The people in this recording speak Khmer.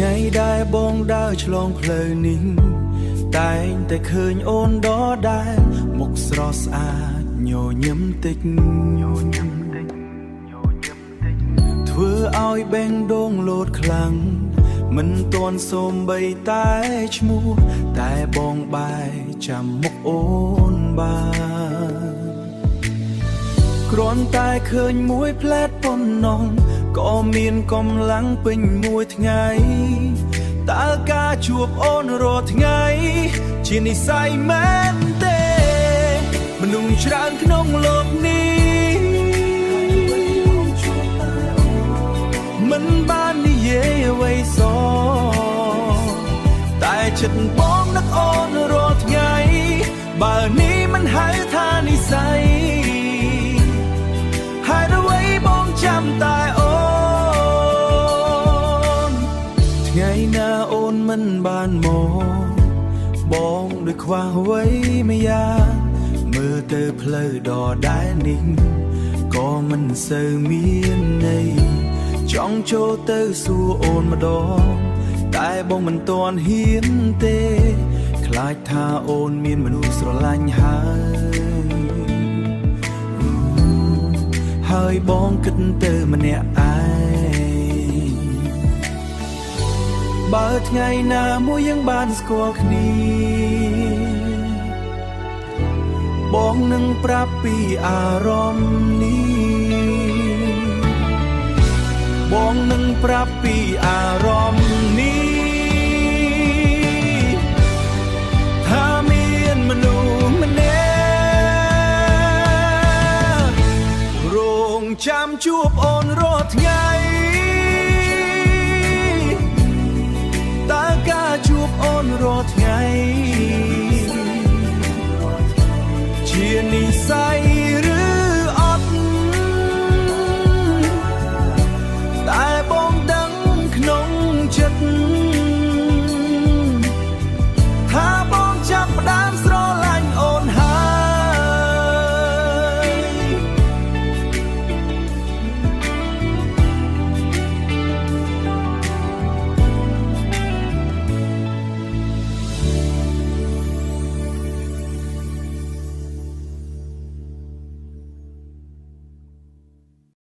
ថ្ងៃដែលបងដើរឆ្លងផ្លូវនេះតែងតែឃើញអូនដដែលមុខស្រស់ស្អាតញញឹមតិចធ្វើឲ្យបេងដូងលោតខ្លាំងមិនទាន់សូមបីតែឈ្មោះតែបងបែរចាំមុខអូនបានគ្រាន់តែឃើញមួយផ្លែតប៉ុណ្ណោះក៏មានកម្លាំងពេញមួយថ្ងៃតើការជួបអូនរាល់ថ្ងៃជានិស្ស័យមែនទេមនុស្សច្រើនក្នុងโลกនេះមិនបាននិយាយអ្វីសោះតែចិត្តបងនឹកអូនរាល់ថ្ងៃបើនេះមិនហៅថានិស្ស័យហើយអ្វីបងចាំតែអូនថ្ងៃណាអូនមិនបានមកបងដូចខ្វះអ្វីម្យ៉ាងមើលទៅផ្លូវដដែលនេះក៏មិនសូវមានន័យចង់ចូលទៅសួរអូនម្ដងតែបងមិនទាន់ហ៊ានទេខ្លាចថាអូនមានមនុស្សស្រឡាញ់ហើយបងគិតទៅម្នាក់ឯងបើថ្ងៃណាមួយយើងបានស្គាល់គ្នាបងនឹងប្រាប់ពីអារម្មណ៍នេះបងនឹងប្រាប់ពីអារ